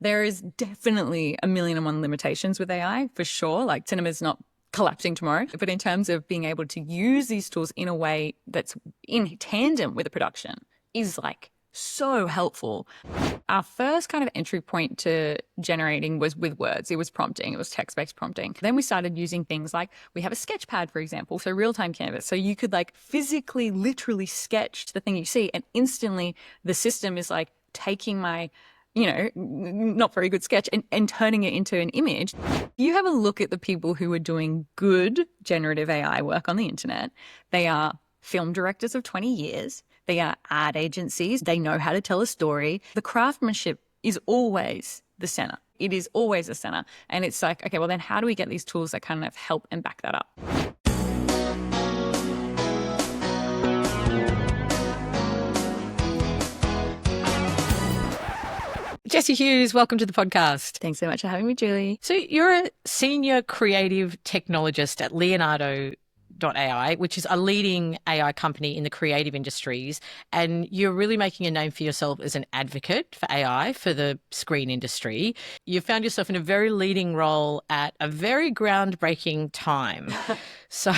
There is definitely a million and one limitations with AI, for sure. Like cinema's not collapsing tomorrow. But in terms of being able to use these tools in a way that's in tandem with a production is like so helpful. Our first kind of entry point to generating was with words. It was prompting. It was text-based prompting. Then we started using things like we have a sketch pad, for example, so real-time canvas. So you could like physically, literally sketch the thing you see, and instantly the system is like taking my not very good sketch and turning it into an image. You have a look at the people who are doing good generative AI work on the internet. They are film directors of 20 years. They are ad agencies. They know how to tell a story. The craftsmanship is always the center. It is always the center. And it's like, okay, well then how do we get these tools that kind of help and back that up? Jessie Hughes, welcome to the podcast. Thanks so much for having me, Julie. So you're a senior creative technologist at Leonardo.AI, which is a leading AI company in the creative industries, and you're really making a name for yourself as an advocate for AI for the screen industry. You found yourself in a very leading role at a very groundbreaking time. So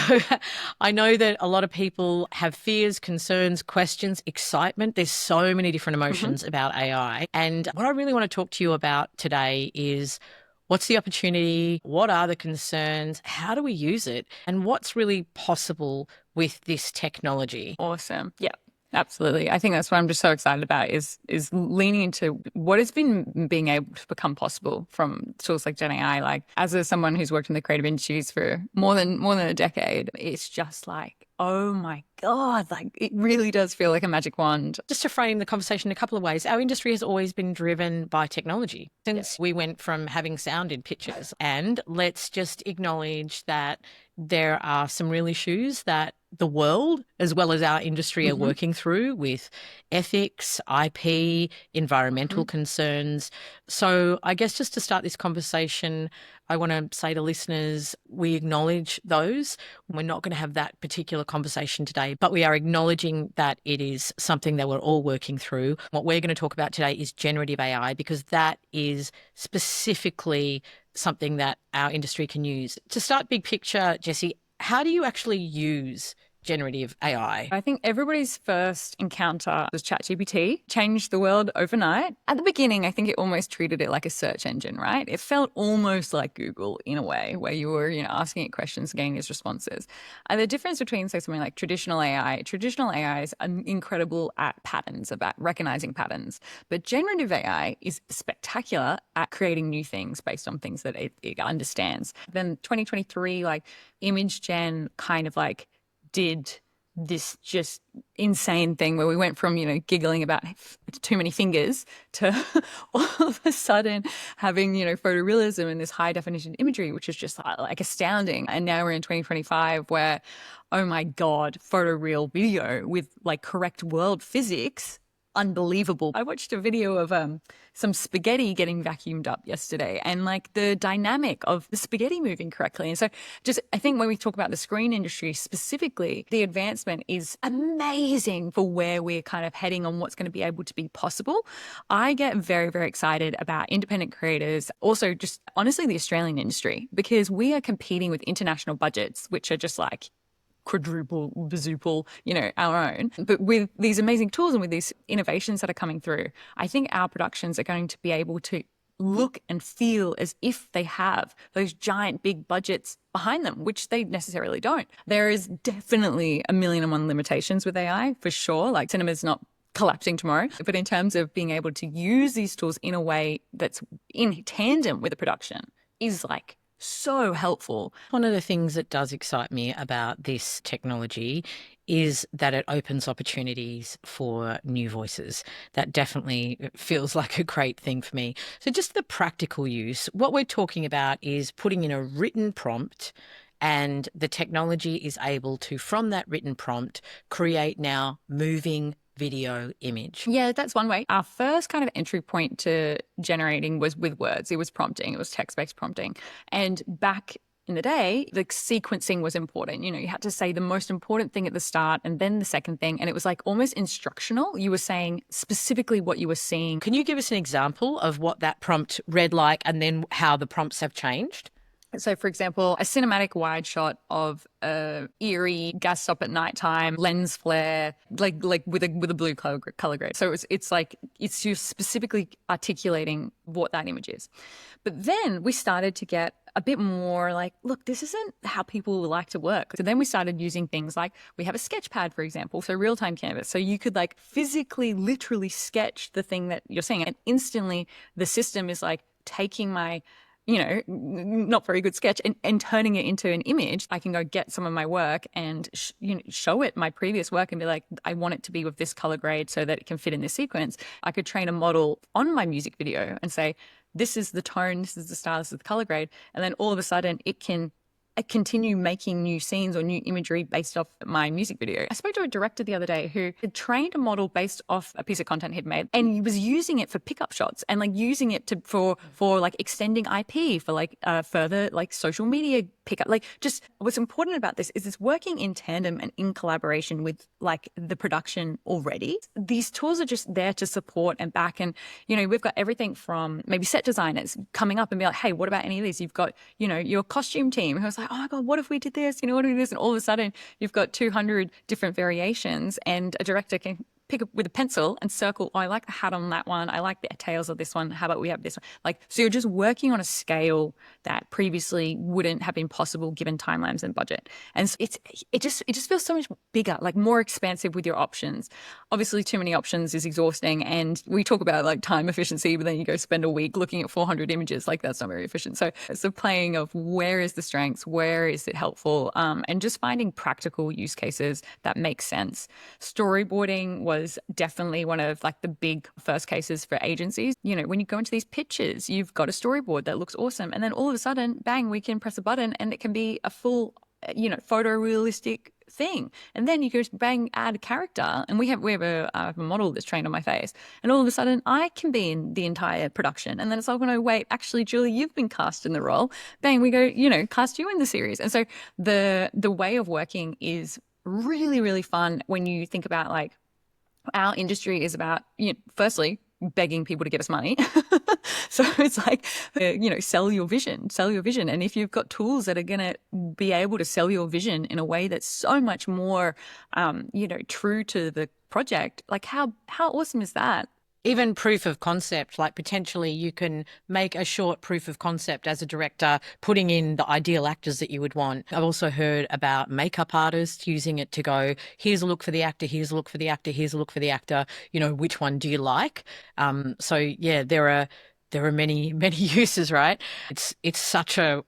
I know that a lot of people have fears, concerns, questions, excitement. There's so many different emotions about AI. And what I really want to talk to you about today is what's the opportunity? What are the concerns? How do we use it? And what's really possible with this technology? Awesome. Yeah. Absolutely. I think that's what I'm just so excited about is leaning into what has been being able to become possible from tools like Gen AI. Like as someone who's worked in the creative industries for more than a decade, it's just like, oh my God, like it really does feel like a magic wand. Just to frame the conversation in a couple of ways, our industry has always been driven by technology since we went from having sound in pictures. And let's just acknowledge that there are some real issues that the world as well as our industry are working through with ethics, IP, environmental concerns. So I guess just to start this conversation, I want to say to listeners, we acknowledge those. We're not going to have that particular conversation today, but we are acknowledging that it is something that we're all working through. What we're going to talk about today is generative AI, because that is specifically something that our industry can use. To start big picture, Jessie, how do you actually use generative AI? I think everybody's first encounter was ChatGPT, changed the world overnight. At the beginning, I think it almost treated it like a search engine, right? It felt almost like Google in a way, where you were, asking it questions, getting its responses. And the difference between, say, something like traditional AI is incredible at patterns, about recognizing patterns. But generative AI is spectacular at creating new things based on things that it understands. Then 2023, like image gen kind of like did this just insane thing where we went from, giggling about too many fingers to all of a sudden having, photorealism and this high definition imagery, which is just like astounding. And now we're in 2025 where, oh my God, photoreal video with like correct world physics. Unbelievable. I watched a video of some spaghetti getting vacuumed up yesterday, and like the dynamic of the spaghetti moving correctly. And so I think when we talk about the screen industry specifically, the advancement is amazing for where we're kind of heading on what's going to be able to be possible. I get very, very excited about independent creators, also just honestly the Australian industry, because we are competing with international budgets, which are just like quadruple, bazoople, our own. But with these amazing tools and with these innovations that are coming through, I think our productions are going to be able to look and feel as if they have those giant big budgets behind them, which they necessarily don't. There is definitely a million and one limitations with AI, for sure. Like cinema's not collapsing tomorrow. But in terms of being able to use these tools in a way that's in tandem with a production is like so helpful. One of the things that does excite me about this technology is that it opens opportunities for new voices. That definitely feels like a great thing for me. So just the practical use, what we're talking about is putting in a written prompt, and the technology is able to, from that written prompt, create now moving video image. Yeah, that's one way. Our first kind of entry point to generating was with words. It was prompting. It was text-based prompting. And back in the day, the sequencing was important. You had to say the most important thing at the start and then the second thing. And it was like almost instructional. You were saying specifically what you were seeing. Can you give us an example of what that prompt read like and then how the prompts have changed? So, for example, a cinematic wide shot of a eerie gas stop at nighttime, lens flare, like with a blue color grade. So it's just specifically articulating what that image is. But then we started to get a bit more like, look, this isn't how people like to work. So then we started using things like we have a sketch pad, for example, so real-time canvas. So you could like physically, literally sketch the thing that you're seeing, and instantly the system is like taking my not very good sketch and turning it into an image. I can go get some of my work and show it my previous work and be like, I want it to be with this color grade so that it can fit in this sequence. I could train a model on my music video and say, this is the tone, this is the style, this is the color grade. And then all of a sudden it can continue making new scenes or new imagery based off my music video. I spoke to a director the other day who had trained a model based off a piece of content he'd made, and he was using it for pickup shots and like using it for like extending IP for like further like social media pickup. Like, just what's important about this is it's working in tandem and in collaboration with like the production already. These tools are just there to support and back. And, we've got everything from maybe set designers coming up and be like, hey, what about any of these? You've got, your costume team who's like, oh my God, what if we did this? What if we did this? And all of a sudden you've got 200 different variations, and a director can pick up with a pencil and circle, oh, I like the hat on that one. I like the tails of this one. How about we have this one? Like, so you're just working on a scale that previously wouldn't have been possible given timelines and budget. And so it just feels so much bigger, like more expansive with your options. Obviously, too many options is exhausting. And we talk about like time efficiency, but then you go spend a week looking at 400 images. Like, that's not very efficient. So it's a playing of where is the strengths, where is it helpful, and just finding practical use cases that make sense. Storyboarding was definitely one of like the big first cases for agencies. When you go into these pitches, you've got a storyboard that looks awesome, and then all of a sudden, bang, we can press a button and it can be a full, photorealistic thing. And then you go bang, add a character, and we have a model that's trained on my face, and all of a sudden I can be in the entire production. And then it's like, oh no, wait, actually, Julie, you've been cast in the role. Bang, we go, cast you in the series. And so the way of working is really, really fun when you think about like, our industry is about, firstly, begging people to give us money. So it's like, sell your vision. And if you've got tools that are going to be able to sell your vision in a way that's so much more, true to the project, like how awesome is that? Even proof of concept, like potentially you can make a short proof of concept as a director, putting in the ideal actors that you would want. I've also heard about makeup artists using it to go, here's a look for the actor, here's a look for the actor, here's a look for the actor, which one do you like? So yeah, there are many, many uses, right? It's such a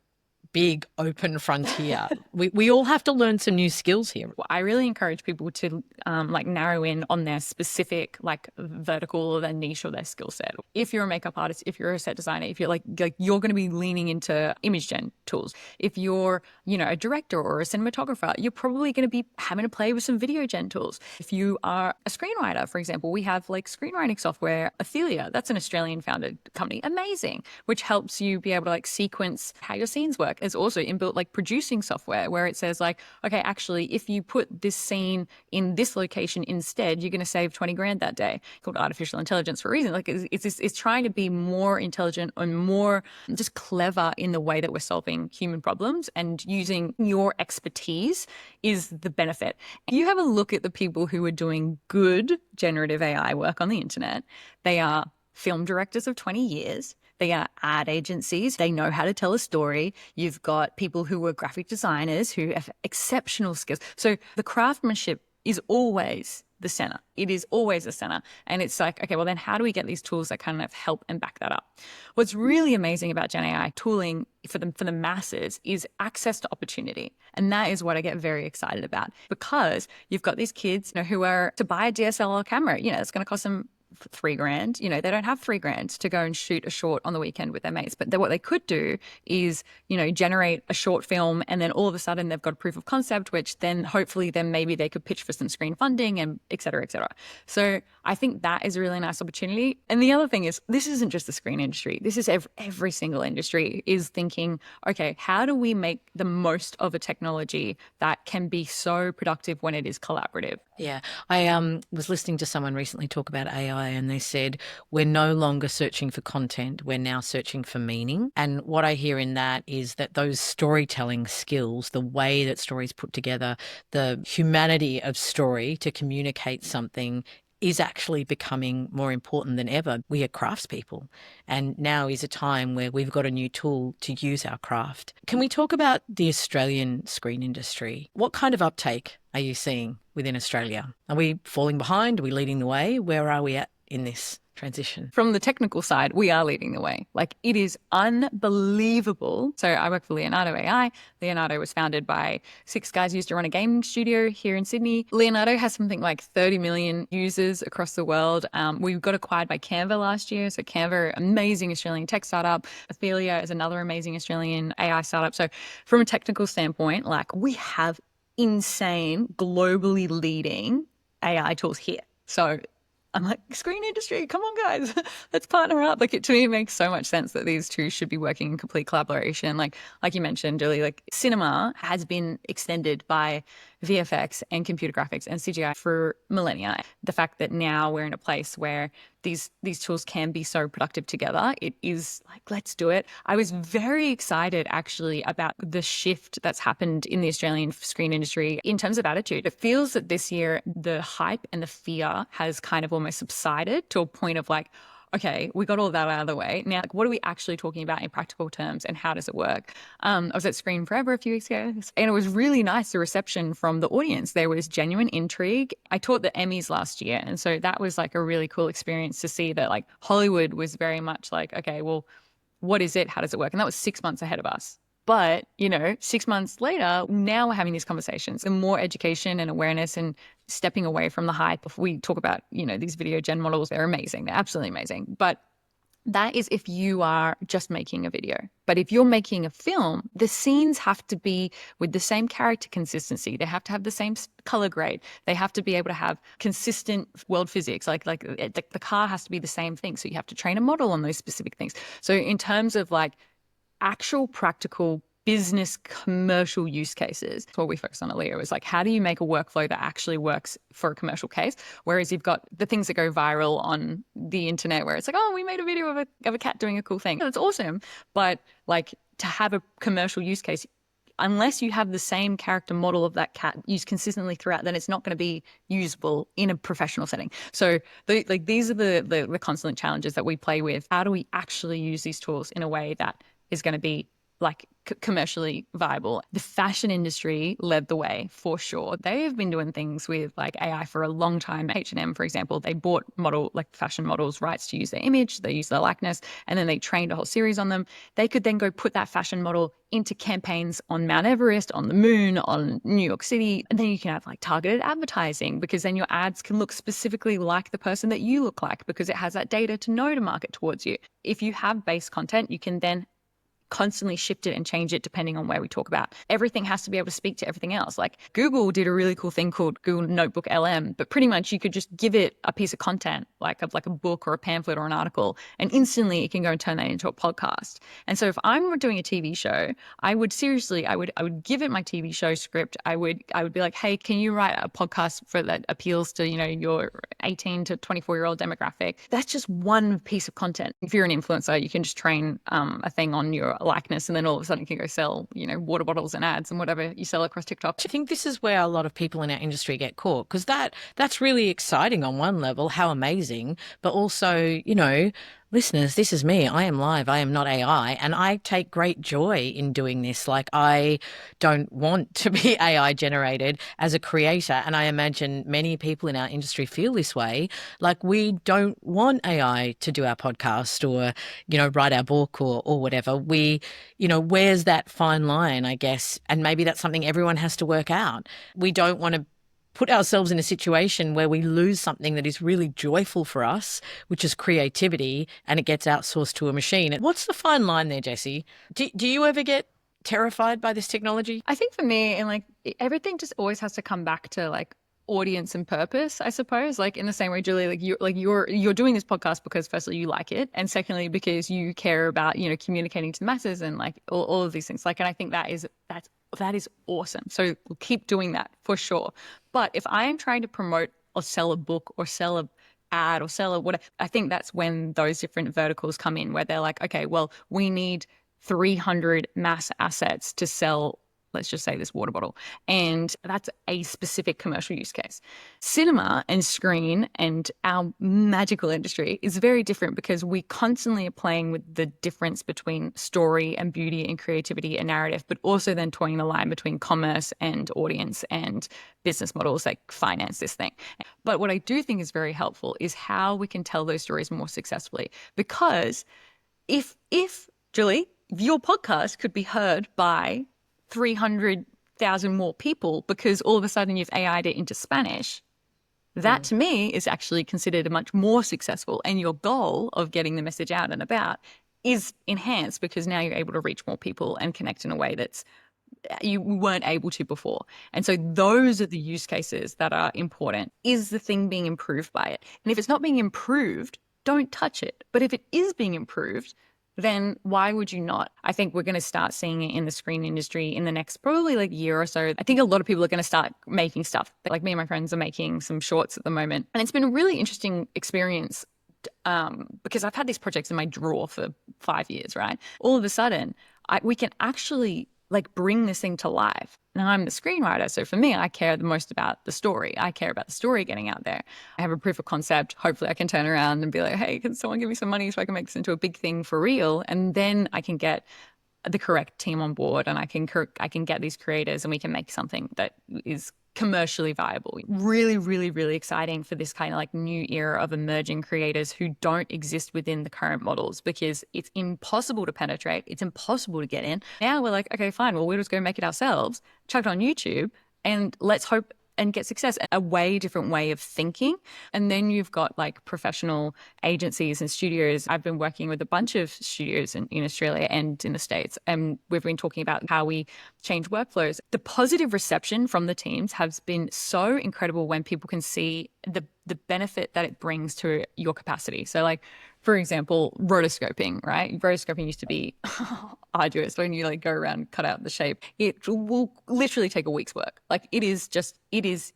big open frontier. We all have to learn some new skills here. I really encourage people to narrow in on their specific vertical or their niche or their skill set. If you're a makeup artist, if you're a set designer, if you're like you're going to be leaning into image gen tools. If you're a director or a cinematographer, you're probably going to be having to play with some video gen tools. If you are a screenwriter, for example, we have screenwriting software, Athelia. That's an Australian founded company, amazing, which helps you be able to sequence how your scenes work. There's also inbuilt producing software where it says okay, actually, if you put this scene in this location instead, you're going to save 20 grand that day. It's called artificial intelligence for a reason. It's trying to be more intelligent and more just clever in the way that we're solving human problems, and using your expertise is the benefit. If you have a look at the people who are doing good generative AI work on the internet, they are film directors of 20 years. They are ad agencies. They know how to tell a story. You've got people who are graphic designers who have exceptional skills. So the craftsmanship is always the center. It is always the center. And it's okay, well then how do we get these tools that kind of help and back that up? What's really amazing about Gen AI tooling for the masses is access to opportunity. And that is what I get very excited about, because you've got these kids who are to buy a DSLR camera, it's going to cost them $3,000. You know, they don't have $3,000 to go and shoot a short on the weekend with their mates. But what they could do is, you know, generate a short film, and then all of a sudden they've got a proof of concept, which then hopefully then maybe they could pitch for some screen funding and et cetera, et cetera. So I think that is a really nice opportunity. And the other thing is, this isn't just the screen industry. This is every single industry is thinking, okay, how do we make the most of a technology that can be so productive when it is collaborative? Yeah. I was listening to someone recently talk about AI, and they said, we're no longer searching for content, we're now searching for meaning. And what I hear in that is that those storytelling skills, the way that stories put together, the humanity of story to communicate something, is actually becoming more important than ever. We are craftspeople, and now is a time where we've got a new tool to use our craft. Can we talk about the Australian screen industry? What kind of uptake are you seeing within Australia? Are we falling behind? Are we leading the way? Where are we at in this transition? From the technical side, we are leading the way. Like, it is unbelievable. So I work for Leonardo.AI. Leonardo was founded by 6 guys who used to run a gaming studio here in Sydney. Leonardo has something like 30 million users across the world. We got acquired by Canva last year. So Canva, amazing Australian tech startup. Athelia is another amazing Australian AI startup. So from a technical standpoint, like, we have insane, globally leading AI tools here. So I'm like, screen industry, come on, guys, let's partner up. Like, to me, it makes so much sense that these two should be working in complete collaboration. Like you mentioned, Julie, like, cinema has been extended by VFX and computer graphics and CGI for millennia. The fact that now we're in a place where these tools can be so productive together, it is like, let's do it. I was very excited actually about the shift that's happened in the Australian screen industry in terms of attitude. It feels that this year the hype and the fear has kind of almost subsided to a point of like, okay, we got all that out of the way. Now, like, what are we actually talking about in practical terms, and how does it work? I was at Screen Forever a few weeks ago, and it was really nice, the reception from the audience. There was genuine intrigue. I taught the Emmys last year, and so that was like a really cool experience to see that, like, Hollywood was very much like, okay, well, what is it? How does it work? And that was 6 months ahead of us. But, you know, 6 months later, now we're having these conversations, and more education and awareness and stepping away from the hype. If we talk about, you know, these video gen models, they're amazing. They're absolutely amazing. But that is if you are just making a video. But if you're making a film, the scenes have to be with the same character consistency. They have to have the same color grade. They have to be able to have consistent world physics. Like the car has to be the same thing. So you have to train a model on those specific things. So in terms of like actual practical business commercial use cases, what we focus on at Leo is like, how do you make a workflow that actually works for a commercial case? Whereas you've got the things that go viral on the internet where it's like, oh, we made a video of a cat doing a cool thing. That's awesome. But like, to have a commercial use case, unless you have the same character model of that cat used consistently throughout, then it's not going to be usable in a professional setting. So these are the constant challenges that we play with. How do we actually use these tools in a way that is going to be like commercially viable? The fashion industry led the way for sure. They've been doing things with like AI for a long time. H&M, for example, they bought fashion models rights to use their image, they use their likeness, and then they trained a whole series on them. They could then go put that fashion model into campaigns on Mount Everest, on the moon, on New York City. And then you can have like targeted advertising, because then your ads can look specifically like the person that you look like, because it has that data to know to market towards you. If you have base content, you can then constantly shift it and change it depending on where we talk about. Everything has to be able to speak to everything else. Like, Google did a really cool thing called Google Notebook LM, but pretty much you could just give it a piece of content, like a book or a pamphlet or an article, and instantly it can go and turn that into a podcast. And so if I'm doing a TV show, I would give it my TV show script. I would be like, hey, can you write a podcast for that appeals to, you know, your 18 to 24-year-old demographic? That's just one piece of content. If you're an influencer, you can just train a thing on your likeness, and then all of a sudden you can go sell, you know, water bottles and ads and whatever you sell across TikTok. I think this is where a lot of people in our industry get caught, because that's really exciting on one level, how amazing, but also, you know, listeners, this is me. I am live. I am not AI. And I take great joy in doing this. Like, I don't want to be AI generated as a creator. And I imagine many people in our industry feel this way. Like, we don't want AI to do our podcast or, you know, write our book or whatever. We, you know, where's that fine line, I guess? And maybe that's something everyone has to work out. We don't want to put ourselves in a situation where we lose something that is really joyful for us, which is creativity, and it gets outsourced to a machine. What's the fine line there, Jessie? Do you ever get terrified by this technology? I think for me, and like everything just always has to come back to like audience and purpose, I suppose. Like in the same way, Julie, you're doing this podcast because firstly you like it, and secondly because you care about, you know, communicating to the masses and like all of these things. Like, and I think that is awesome. So we'll keep doing that for sure. But if I am trying to promote or sell a book or sell a ad or sell a whatever, I think that's when those different verticals come in, where they're like, okay, well, we need 300 mass assets to sell, let's just say, this water bottle. And that's a specific commercial use case. Cinema and screen and our magical industry is very different because we constantly are playing with the difference between story and beauty and creativity and narrative, but also then toying the line between commerce and audience and business models that finance this thing. But what I do think is very helpful is how we can tell those stories more successfully. Because if Julie, your podcast could be heard by 300,000 more people because all of a sudden you've AI'd it into Spanish, that to me is actually considered a much more successful, and your goal of getting the message out and about is enhanced because now you're able to reach more people and connect in a way that's you weren't able to before. And so those are the use cases that are important. Is the thing being improved by it? And if it's not being improved, don't touch it. But if it is being improved, then why would you not? I think we're going to start seeing it in the screen industry in the next probably like year or so. I think a lot of people are going to start making stuff. Like me and my friends are making some shorts at the moment. And it's been a really interesting experience because I've had these projects in my drawer for 5 years, right? All of a sudden, we can actually like bring this thing to life. Now I'm the screenwriter, so for me, I care the most about the story. I care about the story getting out there. I have a proof of concept. Hopefully I can turn around and be like, hey, can someone give me some money so I can make this into a big thing for real? And then I can get the correct team on board, and I can get these creators, and we can make something that is commercially viable. Really, really, really exciting for this kind of like new era of emerging creators who don't exist within the current models because it's impossible to penetrate. It's impossible to get in. Now we're like, okay, fine. Well, we'll just go make it ourselves, chuck it on YouTube, and let's hope and get success. A way different way of thinking. And then you've got like professional agencies and studios. I've been working with a bunch of studios in Australia and in the States. And we've been talking about how we change workflows. The positive reception from the teams has been so incredible when people can see the benefit that it brings to your capacity. So like, for example, rotoscoping, right? Rotoscoping used to be arduous when you like go around and cut out the shape. It will literally take a week's work. Like it is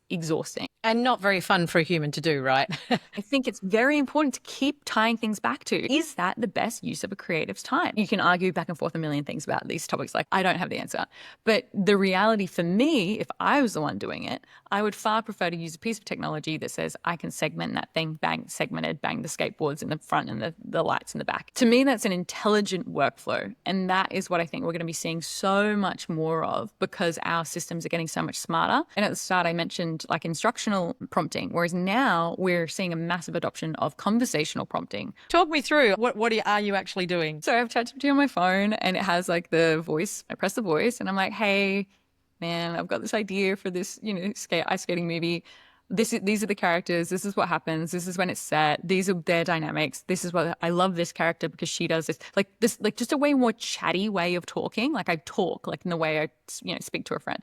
exhausting. And not very fun for a human to do, right? I think it's very important to keep tying things back to, is that the best use of a creative's time? You can argue back and forth a million things about these topics. Like I don't have the answer. But the reality for me, if I was the one doing it, I would far prefer to use a piece of technology that says I can segment that thing, bang the skateboards in the front and the lights in the back. To me, that's an intelligent workflow. And that is what I think we're going to be seeing so much more of because our systems are getting so much smarter. And at the start, I mentioned like instructional prompting, whereas now we're seeing a massive adoption of conversational prompting. Talk me through what are you actually doing? So I have ChatGPT on my phone and it has like the voice. I press the voice and I'm like, hey, man, I've got this idea for this, ice skating movie. These are the characters. This is what happens. This is when it's set. These are their dynamics. This is what I love this character because she does this. Like just a way more chatty way of talking. Like I talk like in the way I, speak to a friend.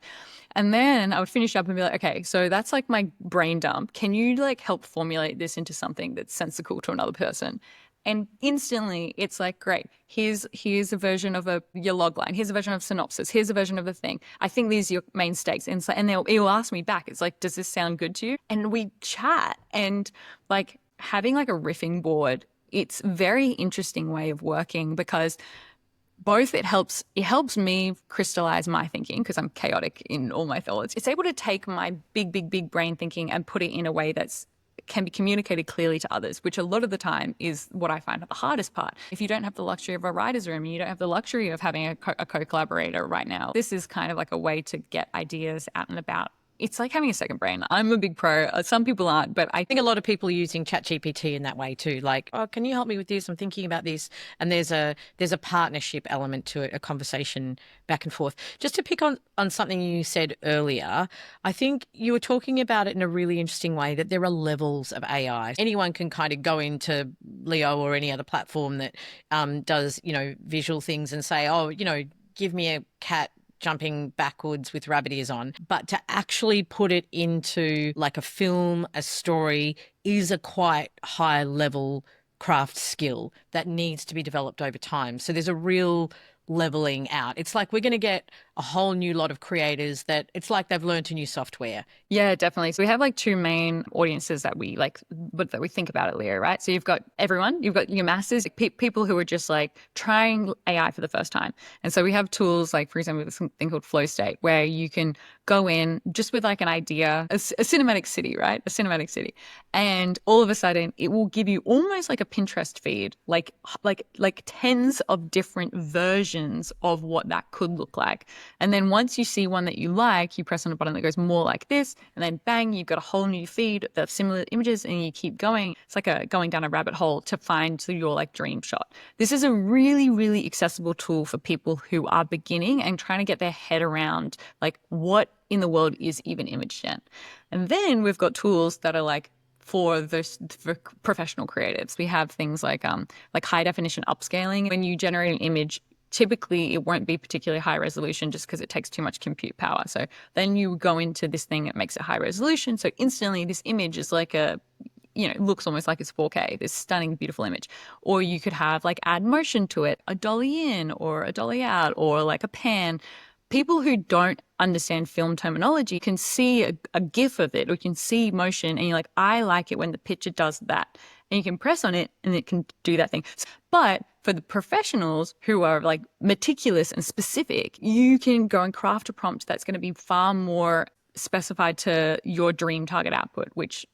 And then I would finish up and be like, okay, so that's like my brain dump. Can you like help formulate this into something that's sensical to another person? And instantly it's like, great, here's a version of your log line. Here's a version of synopsis. Here's a version of the thing. I think these are your main stakes. And he'll ask me back. It's like, does this sound good to you? And we chat, and like having like a riffing board, it's a very interesting way of working because both it helps me crystallize my thinking because I'm chaotic in all my thoughts. It's able to take my big brain thinking and put it in a way that's can be communicated clearly to others, which a lot of the time is what I find the hardest part. If you don't have the luxury of a writer's room, you don't have the luxury of having a co-collaborator right now. This is kind of like a way to get ideas out and about It's like having a second brain. I'm a big pro. Some people aren't, but I I think a lot of people are using ChatGPT in that way too. Like, oh, can you help me with this? I'm thinking about this. And there's a partnership element to it, a conversation back and forth. Just to pick on something you said earlier, I think you were talking about it in a really interesting way, that there are levels of AI. Anyone can kind of go into Leo or any other platform that does, visual things and say, oh, give me a cat jumping backwards with rabbit ears on. But to actually put it into like a film, a story, is a quite high level craft skill that needs to be developed over time. So there's a real leveling out. It's like we're going to get a whole new lot of creators that it's like they've learned a new software. Yeah, definitely. So we have like two main audiences that we like, but that we think about it, Leah, right? So you've got everyone, you've got your masses, people who are just like trying AI for the first time. And so we have tools like, for example, this thing called Flow State, where you can go in just with like an idea, a cinematic city, right? A cinematic city. And all of a sudden it will give you almost like a Pinterest feed, like tens of different versions of what that could look like. And then once you see one that you like, you press on a button that goes more like this, and then bang, you've got a whole new feed of similar images, and you keep going. It's like going down a rabbit hole to find your like dream shot. This is a really, really accessible tool for people who are beginning and trying to get their head around like what in the world is even image gen. And then we've got tools that are like for professional creatives. We have things like high definition upscaling. When you generate an image, typically it won't be particularly high resolution just because it takes too much compute power. So then you go into this thing that makes it high resolution. So instantly this image is like looks almost like it's 4K, this stunning, beautiful image. Or you could have like add motion to it, a dolly in or a dolly out, or like a pan. People who don't understand film terminology can see a GIF of it, or you can see motion, and you're like, I like it when the picture does that. And you can press on it and it can do that thing. But for the professionals who are like meticulous and specific, you can go and craft a prompt that's going to be far more specified to your dream target output, which,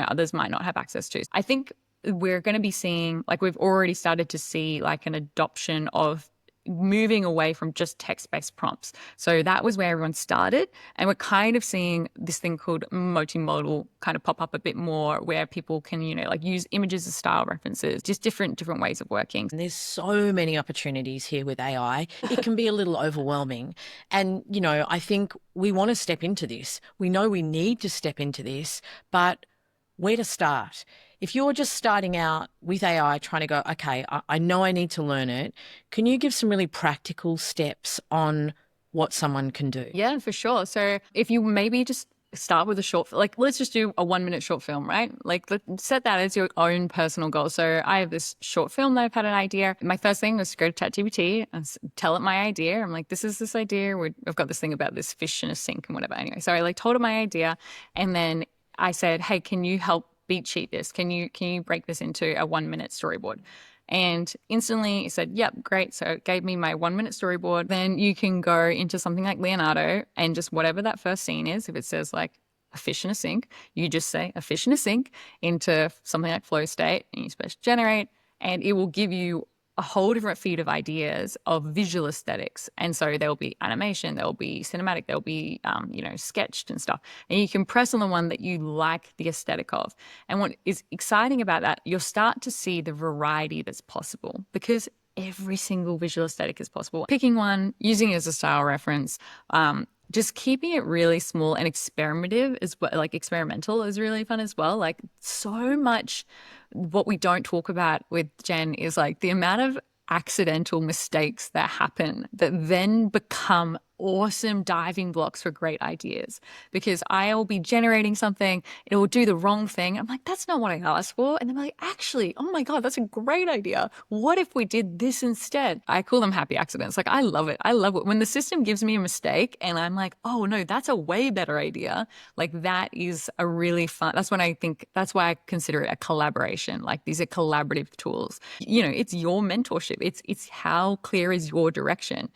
others might not have access to. I think we're going to be seeing, like we've already started to see like an adoption of moving away from just text-based prompts. So that was where everyone started. And we're kind of seeing this thing called multimodal kind of pop up a bit more, where people can, like use images as style references, just different ways of working. And there's so many opportunities here with AI. It can be a little overwhelming. And, I think we want to step into this. We know we need to step into this, but where to start? If you're just starting out with AI, trying to go, okay, I know I need to learn it, can you give some really practical steps on what someone can do? Yeah, for sure. So if you maybe just start with a short, like let's just do a 1 minute short film, right? Like set that as your own personal goal. So I have this short film that I've had an idea. My first thing was to go to ChatGPT and tell it my idea. I'm like, this is this idea. I've got this thing about this fish in a sink and whatever. Anyway, so I like told it my idea, and then I said, hey, can you help beat sheet this? Can you break this into a 1 minute storyboard? And instantly it said, yep, great. So it gave me my 1 minute storyboard. Then you can go into something like Leonardo and just whatever that first scene is, if it says like a fish in a sink, you just say a fish in a sink into something like Flow State, and you press generate, and it will give you a whole different feed of ideas of visual aesthetics. And so there'll be animation, there'll be cinematic, there'll be, sketched and stuff. And you can press on the one that you like the aesthetic of. And what is exciting about that, you'll start to see the variety that's possible, because every single visual aesthetic is possible. Picking one, using it as a style reference, just keeping it really small and experimental is really fun as well. Like so much what we don't talk about with Jen is like the amount of accidental mistakes that happen that then become awesome diving blocks for great ideas, because I'll be generating something, it will do the wrong thing. I'm like, that's not what I asked for. And then I'm like, actually, oh my God, that's a great idea. What if we did this instead? I call them happy accidents. Like, I love it. I love it when the system gives me a mistake and I'm like, oh no, that's a way better idea. Like that is a really fun, that's why I consider it a collaboration. Like these are collaborative tools. It's your mentorship. It's how clear is your direction?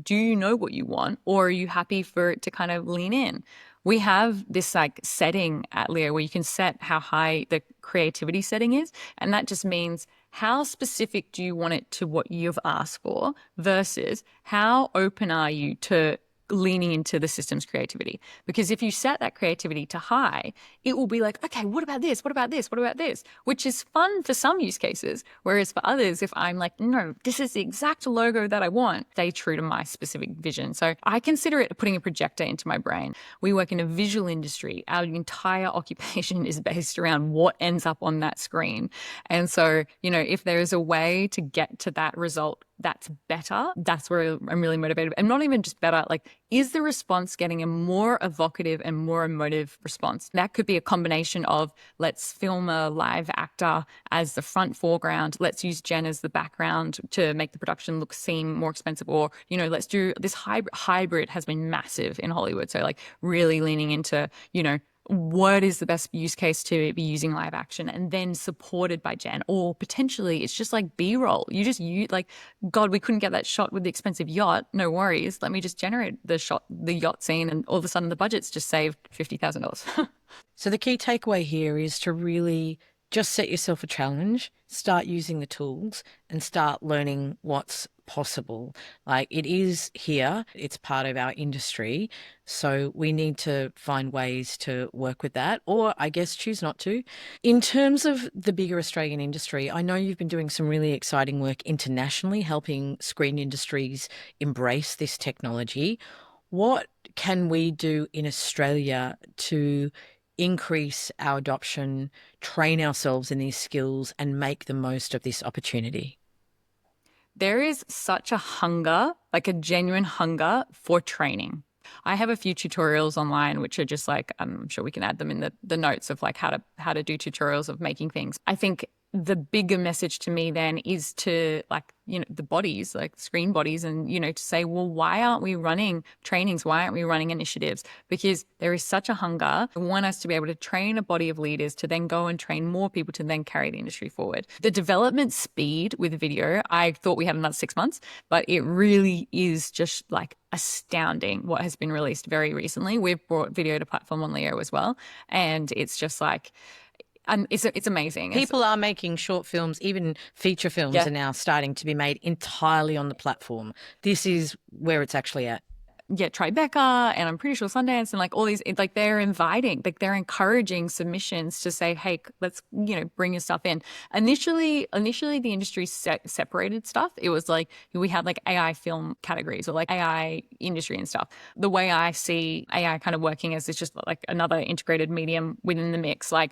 Do you know what you want, or are you happy for it to kind of lean in? We have this like setting at Leo where you can set how high the creativity setting is. And that just means how specific do you want it to what you've asked for versus how open are you to leaning into the system's creativity. Because if you set that creativity to high, it will be like, okay, what about this? What about this? What about this? Which is fun for some use cases. Whereas for others, if I'm like, no, this is the exact logo that I want, stay true to my specific vision. So I consider it putting a projector into my brain. We work in a visual industry. Our entire occupation is based around what ends up on that screen. And so, if there is a way to get to that result that's better, that's where I'm really motivated. And not even just better, like, is the response getting a more evocative and more emotive response? That could be a combination of, let's film a live actor as the front foreground, let's use Jen as the background to make the production seem more expensive, or, let's do this hybrid has been massive in Hollywood. So like really leaning into, what is the best use case to be using live action, and then supported by Jen. Or potentially it's just like B-roll. You like, God, we couldn't get that shot with the expensive yacht. No worries. Let me just generate the yacht scene, and all of a sudden the budget's just saved $50,000. So the key takeaway here is to really just set yourself a challenge, start using the tools, and start learning what's possible. Like, it is here, it's part of our industry. So we need to find ways to work with that, or I guess choose not to. In terms of the bigger Australian industry, I know you've been doing some really exciting work internationally, helping screen industries embrace this technology. What can we do in Australia to increase our adoption, train ourselves in these skills, and make the most of this opportunity? There is such a hunger, like a genuine hunger for training. I have a few tutorials online, which are just like, I'm sure we can add them in the notes of like how to do tutorials of making things. I think the bigger message to me then is to, like, the bodies, like screen bodies, and, to say, well, why aren't we running trainings? Why aren't we running initiatives? Because there is such a hunger. I want us to be able to train a body of leaders to then go and train more people to then carry the industry forward. The development speed with video, I thought we had another 6 months, but it really is just like astounding what has been released very recently. We've brought video to platform on Leo as well. And it's just like, it's amazing. People are making short films, even feature films are now starting to be made entirely on the platform. This is where it's actually at. Yeah, Tribeca, and I'm pretty sure Sundance, and like all these, like they're inviting, like they're encouraging submissions to say, hey, let's, bring your stuff in. Initially the industry separated stuff. It was like, we had like AI film categories or like AI industry and stuff. The way I see AI kind of working is it's just like another integrated medium within the mix. Like,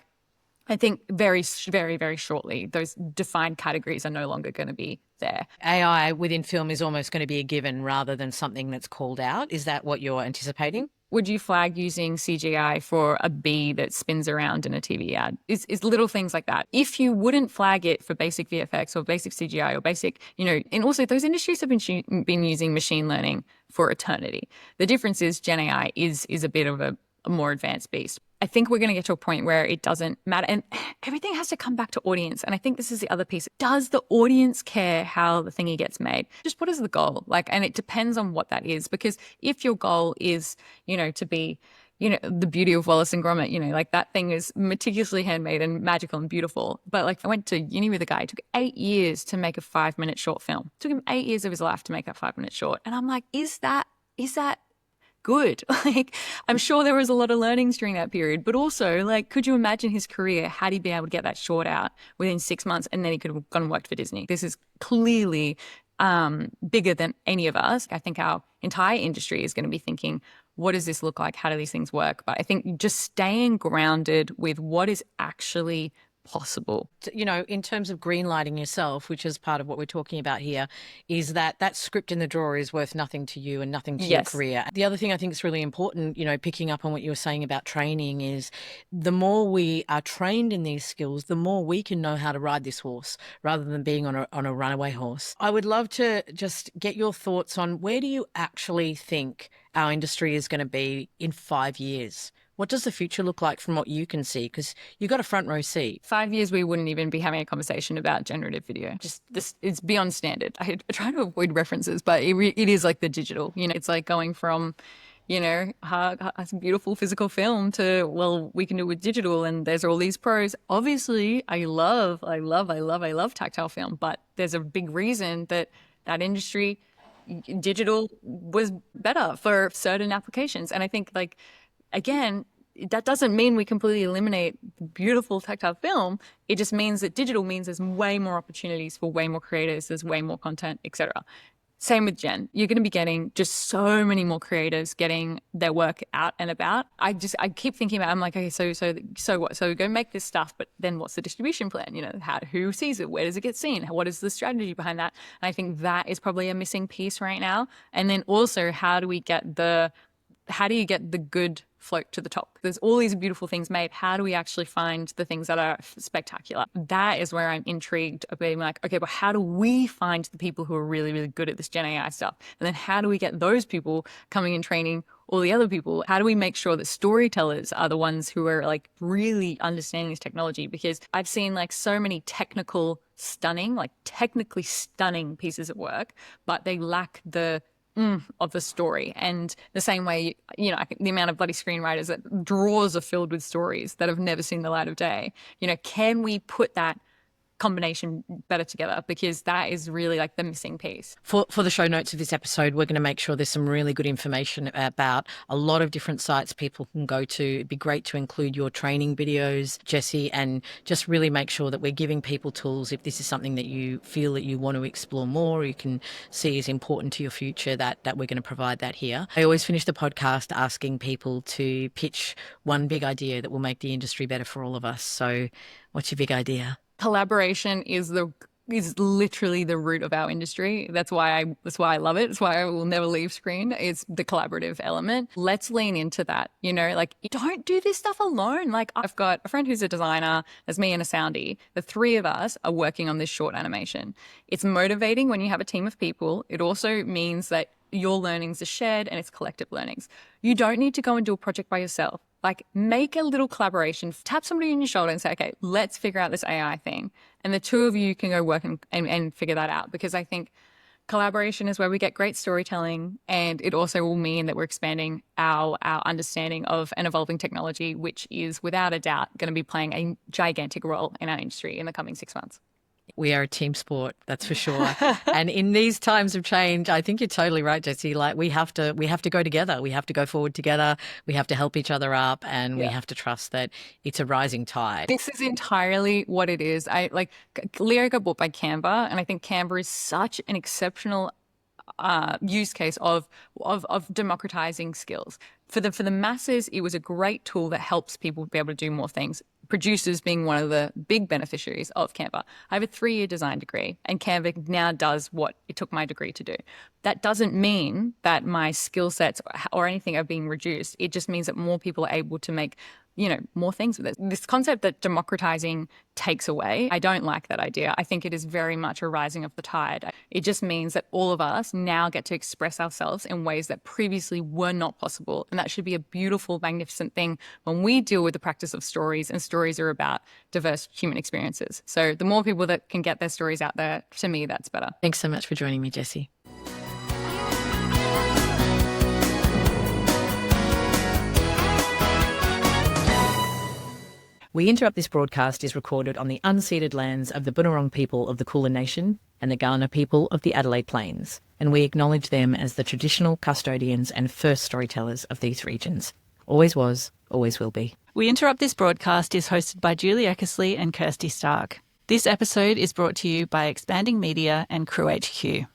I think very, very, very shortly, those defined categories are no longer going to be there. AI within film is almost going to be a given rather than something that's called out. Is that what you're anticipating? Would you flag using CGI for a bee that spins around in a TV ad? Is little things like that. If you wouldn't flag it for basic VFX or basic CGI or basic, and also those industries have been using machine learning for eternity. The difference is Gen AI is a bit of a more advanced beast. I think we're going to get to a point where it doesn't matter. And everything has to come back to audience. And I think this is the other piece. Does the audience care how the thingy gets made? Just what is the goal? Like, and it depends on what that is. Because if your goal is, to be, the beauty of Wallace and Gromit, like that thing is meticulously handmade and magical and beautiful. But like, I went to uni with a guy, it took 8 years to make a 5-minute short film. It took him 8 years of his life to make that 5-minute short. And I'm like, is that good? Like, I'm sure there was a lot of learnings during that period, but also, like, could you imagine his career had he been able to get that short out within 6 months, and then he could have gone and worked for Disney? This is clearly bigger than any of us. I think our entire industry is going to be thinking, what does this look like? How do these things work? But I think just staying grounded with what is actually possible. In terms of greenlighting yourself, which is part of what we're talking about here, is that script in the drawer is worth nothing to you and nothing to your career. The other thing I think is really important, picking up on what you were saying about training, is the more we are trained in these skills, the more we can know how to ride this horse rather than being on a runaway horse. I would love to just get your thoughts on, where do you actually think our industry is going to be in 5 years? What does the future look like from what you can see? Because you've got a front row seat. 5 years, we wouldn't even be having a conversation about generative video. Just this, it's beyond standard. I try to avoid references, but it is like the digital. It's like going from, a beautiful physical film to, well, we can do it with digital, and there's all these pros. Obviously, I love tactile film, but there's a big reason that industry digital was better for certain applications. And I think, like, again, that doesn't mean we completely eliminate beautiful tactile film. It just means that digital means there's way more opportunities for way more creators, there's way more content, etc. Same with Gen. You're going to be getting just so many more creators getting their work out and about. I keep thinking about, I'm like, okay, so what? So go make this stuff, but then what's the distribution plan? You know, who sees it? Where does it get seen? What is the strategy behind that? And I think that is probably a missing piece right now. And then also, how do you get the good float to the top? There's all these beautiful things made. How do we actually find the things that are spectacular? That is where I'm intrigued of being like, okay, but how do we find the people who are really, really good at this Gen AI stuff? And then how do we get those people coming and training all the other people? How do we make sure that storytellers are the ones who are like really understanding this technology? Because I've seen like so many technically stunning pieces of work, but they lack the of the story. And the same way, you know, I think the amount of bloody screenwriters that drawers are filled with stories that have never seen the light of day. You know, can we put that combination better together? Because that is really like the missing piece. For the show notes of this episode, we're going to make sure there's some really good information about a lot of different sites people can go to. It'd be great to include your training videos, Jessie, and just really make sure that we're giving people tools. If this is something that you feel that you want to explore more, you can see is important to your future, that we're going to provide that here. I always finish the podcast asking people to pitch one big idea that will make the industry better for all of us. So what's your big idea? Collaboration is literally the root of our industry. That's why I love it. It's why I will never leave screen. It's the collaborative element. Let's lean into that. You know, like, don't do this stuff alone. Like, I've got a friend who's a designer, there's me and a soundie. The three of us are working on this short animation. It's motivating when you have a team of people. It also means that your learnings are shared and it's collective learnings. You don't need to go and do a project by yourself. Like, make a little collaboration, tap somebody on your shoulder and say, okay, let's figure out this AI thing. And the two of you can go work and figure that out. Because I think collaboration is where we get great storytelling. And it also will mean that we're expanding our understanding of an evolving technology, which is without a doubt going to be playing a gigantic role in our industry in the coming 6 months. We are a team sport, that's for sure. And in these times of change, I think you're totally right, Jessie. Like, we have to go together. We have to go forward together. We have to help each other up, and we have to trust that it's a rising tide. This is entirely what it is. Leo got bought by Canva, and I think Canva is such an exceptional use case of democratizing skills. For the masses, it was a great tool that helps people be able to do more things. Producers being one of the big beneficiaries of Canva. I have a 3-year design degree, and Canva now does what it took my degree to do. That doesn't mean that my skill sets or anything are being reduced. It just means that more people are able to make, you know, more things with it. This concept that democratizing takes away, I don't like that idea. I think it is very much a rising of the tide. It just means that all of us now get to express ourselves in ways that previously were not possible. And that should be a beautiful, magnificent thing when we deal with the practice of stories, and stories are about diverse human experiences. So the more people that can get their stories out there, to me, that's better. Thanks so much for joining me, Jessie. We Interrupt This broadcast is recorded on the unceded lands of the Bunurong people of the Kulin Nation and the Kaurna people of the Adelaide Plains, and we acknowledge them as the traditional custodians and first storytellers of these regions. Always was, always will be. We Interrupt This broadcast is hosted by Julie Eckersley and Kirsty Stark. This episode is brought to you by Expanding Media and Crew HQ.